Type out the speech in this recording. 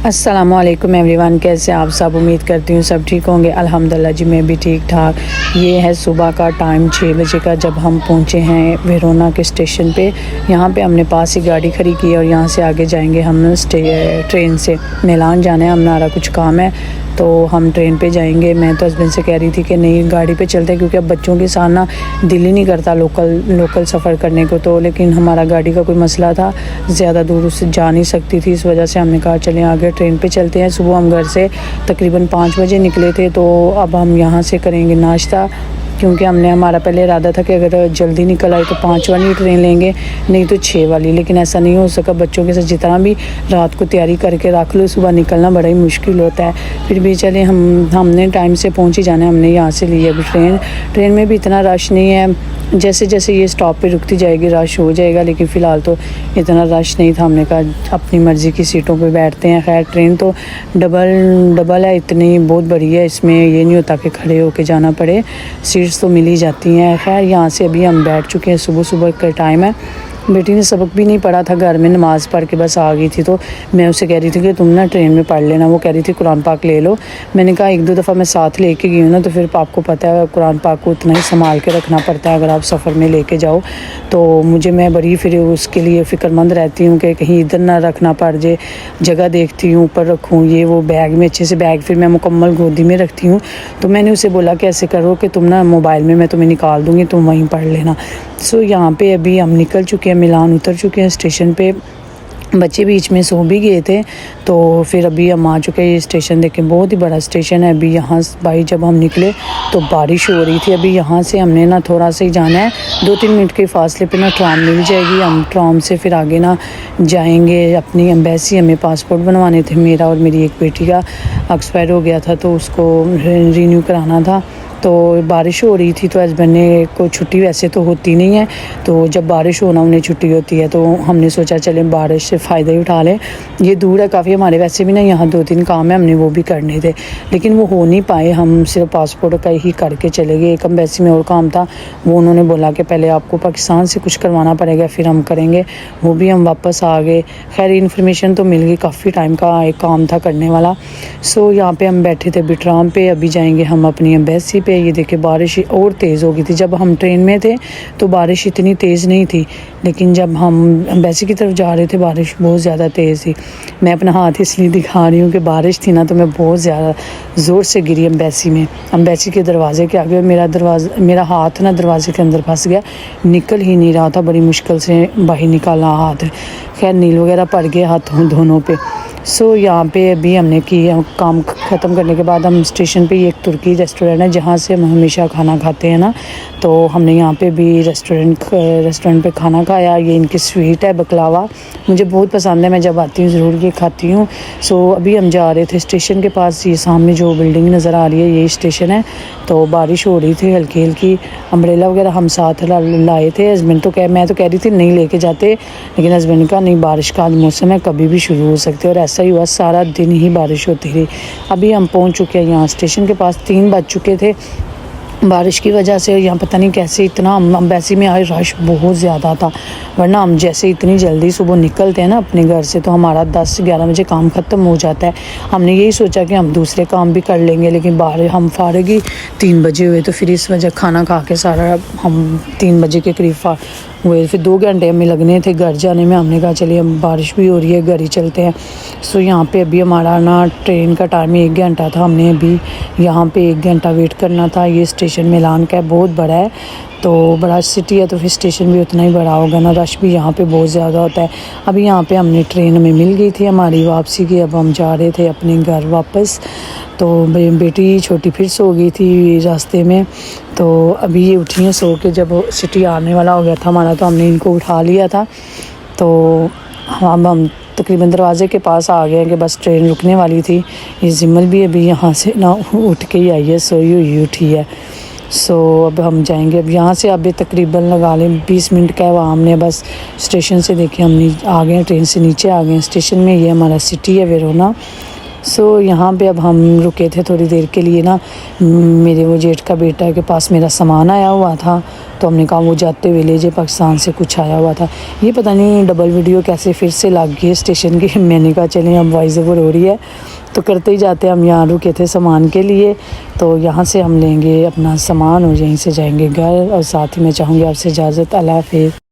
अस्सलामुअलैकुम एवरीवन, कैसे आप सब। उम्मीद करती हूँ सब ठीक होंगे। अल्हम्दुलिल्लाह जी, मैं भी ठीक ठाक। ये है सुबह का टाइम 6 बजे का, जब हम पहुँचे हैं वेरोना के स्टेशन पे। यहाँ पे हमने पास ही गाड़ी खड़ी की है और यहाँ से आगे जाएंगे हम ट्रेन से। मिलान जाना है, हमारा कुछ काम है तो हम ट्रेन पे जाएंगे। मैं तो हस्बैंड से कह रही थी कि नहीं गाड़ी पे चलते हैं, क्योंकि अब बच्चों के साथ ना दिल ही नहीं करता लोकल सफ़र करने को। तो लेकिन हमारा गाड़ी का कोई मसला था, ज़्यादा दूर उससे जा नहीं सकती थी, इस वजह से हमने कहा चलें आगे ट्रेन पे चलते हैं। सुबह हम घर से तकरीबन 5 बजे निकले थे, तो अब हम यहाँ से करेंगे नाश्ता, क्योंकि हमारा पहले इरादा था कि अगर जल्दी निकल आए तो 5 वाली ट्रेन लेंगे, नहीं तो 6 वाली। लेकिन ऐसा नहीं हो सका, बच्चों के साथ जितना भी रात को तैयारी करके रख लो, सुबह निकलना बड़ा ही मुश्किल होता है। फिर भी चले, हमने टाइम से पहुंच ही जाना है। हमने यहाँ से लिया अभी ट्रेन में भी इतना रश नहीं है, जैसे जैसे ये स्टॉप पे रुकती जाएगी रश हो जाएगा, लेकिन फ़िलहाल तो इतना रश नहीं था। हमने कहा अपनी मर्ज़ी की सीटों पे बैठते हैं। खैर ट्रेन तो डबल है, इतनी बहुत बड़ी है, इसमें ये नहीं होता कि खड़े होके जाना पड़े, सीट्स तो मिल ही जाती हैं। खैर यहाँ से अभी हम बैठ चुके हैं, सुबह सुबह का टाइम है। बेटी ने सबक भी नहीं पढ़ा था घर में, नमाज़ पढ़ के बस आ गई थी। तो मैं उससे कह रही थी कि तुम ना ट्रेन में पढ़ लेना। वो कह रही थी कुरान पाक ले लो। मैंने कहा एक दो दफ़ा मैं साथ लेके गई हूँ ना, तो फिर आपको पता है कुरान पाक को उतना ही संभाल के रखना पड़ता है अगर आप सफ़र में लेके जाओ। तो मैं बड़ी फिर उसके लिए फ़िक्रमंद रहती हूँ कि कहीं इधर ना रखना पड़ जाए। जगह देखती हूँ ऊपर रखूँ, ये वो बैग में अच्छे से बैग फिर मैं मुकम्मल गोदी में रखती हूँ। तो मैंने उसे बोला कि ऐसे करो कि तुम ना मोबाइल में मैं तुम्हें निकाल दूँगी, तुम वहीं पढ़ लेना। सो यहाँ पे अभी हम निकल चुके हैं, मिलान उतर चुके हैं स्टेशन पे। बच्चे बीच में सो भी गए थे, तो फिर अभी हम आ चुके हैं। ये स्टेशन देखें, बहुत ही बड़ा स्टेशन है। अभी यहाँ भाई जब हम निकले तो बारिश हो रही थी। अभी यहाँ से हमने ना थोड़ा सा ही जाना है, 2-3 मिनट के फासले पे ना ट्राम मिल जाएगी। हम ट्राम से फिर आगे ना जाएंगे अपनी एम्बेसी। हमें पासपोर्ट बनवाने थे, मेरा और मेरी एक बेटी का एक्सपायर हो गया था, तो उसको रीन्यू कराना था। तो बारिश हो रही थी, तो हस्बैंड ने को छुट्टी वैसे तो होती नहीं है, तो जब बारिश होना उन्हें छुट्टी होती है, तो हमने सोचा चलें बारिश से फ़ायदा ही उठा लें। ये दूर है काफ़ी हमारे, वैसे भी ना यहाँ 2-3 काम है, हमने वो भी करने थे, लेकिन वो हो नहीं पाए। हम सिर्फ पासपोर्ट का ही करके चले गए। एक एम्बेसी में और काम था, वो उन्होंने बोला कि पहले आपको पाकिस्तान से कुछ करवाना पड़ेगा, फिर हम करेंगे। वो भी हम वापस आ गए। खैर इन्फॉर्मेशन तो मिल गई, काफ़ी टाइम का एक काम था करने वाला। सो यहाँ पर हम बैठे थे बिट्राम पे। अभी जाएंगे हम अपनी एम्बेसी पे। ये देखिए बारिश और तेज़ हो गई थी। जब हम ट्रेन में थे तो बारिश इतनी तेज़ नहीं थी, लेकिन जब हम एम्बेसी की तरफ जा रहे थे बारिश बहुत ज़्यादा तेज़ थी। मैं अपना हाथ इसलिए दिखा रही हूँ कि बारिश थी ना, तो मैं बहुत ज़्यादा ज़ोर से गिरी एम्बेसी में। एम्बेसी के दरवाजे के आगे मेरा हाथ ना दरवाजे के अंदर फंस गया, निकल ही नहीं रहा था। बड़ी मुश्किल से बाहर निकाला हाथ। खैर नील वगैरह पड़ गए हाथों दोनों पे। सो यहाँ पे अभी हमने काम ख़त्म करने के बाद हम स्टेशन पे एक तुर्की रेस्टोरेंट है जहाँ से हम हमेशा खाना खाते हैं ना, तो हमने यहाँ पे भी रेस्टोरेंट पे खाना खाया। ये इनकी स्वीट है बकलावा, मुझे बहुत पसंद है, मैं जब आती हूँ ज़रूर ये खाती हूँ। सो अभी हम जा रहे थे स्टेशन के पास। ये सामने जो बिल्डिंग नज़र आ रही है यही स्टेशन है। तो बारिश हो रही थी हल्की हल्की, अम्ब्रेला वगैरह हम साथ लाए थे। हस्बैंड तो मैं तो कह रही थी नहीं लेके जाते, लेकिन हस्बैंड का नहीं, बारिश का मौसम है, कभी भी शुरू हो सकते, और ऐसा ही हुआ, सारा दिन ही बारिश होती रही। अभी हम पहुंच चुके हैं यहाँ स्टेशन के पास, 3 बज चुके थे। बारिश की वजह से यहाँ पता नहीं कैसे इतना एम्बेसी में आज रश बहुत ज़्यादा था, वरना हम जैसे इतनी जल्दी सुबह निकलते हैं ना अपने घर से, तो हमारा 10-11 बजे काम ख़त्म हो जाता है। हमने यही सोचा कि हम दूसरे काम भी कर लेंगे, लेकिन बाहर हम फारग ही 3 बजे हुए, तो फिर इस वजह खाना खा के सारा हम 3 बजे के करीब हुए। फिर 2 घंटे हमें लगने थे घर जाने में। हमने कहा चलिए हम बारिश भी हो रही है, घर ही चलते हैं। सो यहाँ पे अभी हमारा ना ट्रेन का टाइम 1 घंटा था, हमने अभी यहाँ पे 1 घंटा वेट करना था। ये स्टेशन मिलान का है, बहुत बड़ा है, तो बड़ा सिटी है, तो फिर स्टेशन भी उतना ही बड़ा होगा ना। रश भी यहाँ पे बहुत ज़्यादा होता है। अभी यहाँ पे हमने ट्रेन में मिल गई थी हमारी वापसी की। अब हम जा रहे थे अपने घर वापस। तो बेटी छोटी फिर सो गई थी रास्ते में, तो अभी ये उठी हैं सो के। जब सिटी आने वाला हो गया था हमारा, तो हमने इनको उठा लिया था। तो हम तकरीबन दरवाज़े के पास आ गए कि बस ट्रेन रुकने वाली थी। ये जिम्मल भी अभी यहाँ से ना उठ के ही आई है, सोई हुई उठी है। सो अब हम जाएंगे। अब यहाँ से अभी तकरीबन लगा लें 20 मिनट का है वहाँ। हमने बस स्टेशन से देखे हम आ गए, ट्रेन से नीचे आ गए स्टेशन में। ये हमारा सिटी है वेरोना। सो यहाँ पे अब हम रुके थे थोड़ी देर के लिए ना, मेरे वो जेठ का बेटा के पास मेरा सामान आया हुआ था, तो हमने कहा वो जाते हुए ले जाए, पाकिस्तान से कुछ आया हुआ था। ये पता नहीं डबल वीडियो कैसे फिर से लग गई स्टेशन की। मैंने कहा चलें अब वॉइस ओवर हो रही है तो करते ही जाते हैं। हम यहाँ रुके थे सामान के लिए, तो यहाँ से हम लेंगे अपना सामान और यहीं से जाएंगे घर। और साथ ही मैं चाहूँगी आपसे इजाज़त। अल्लाह हाफ़िज़।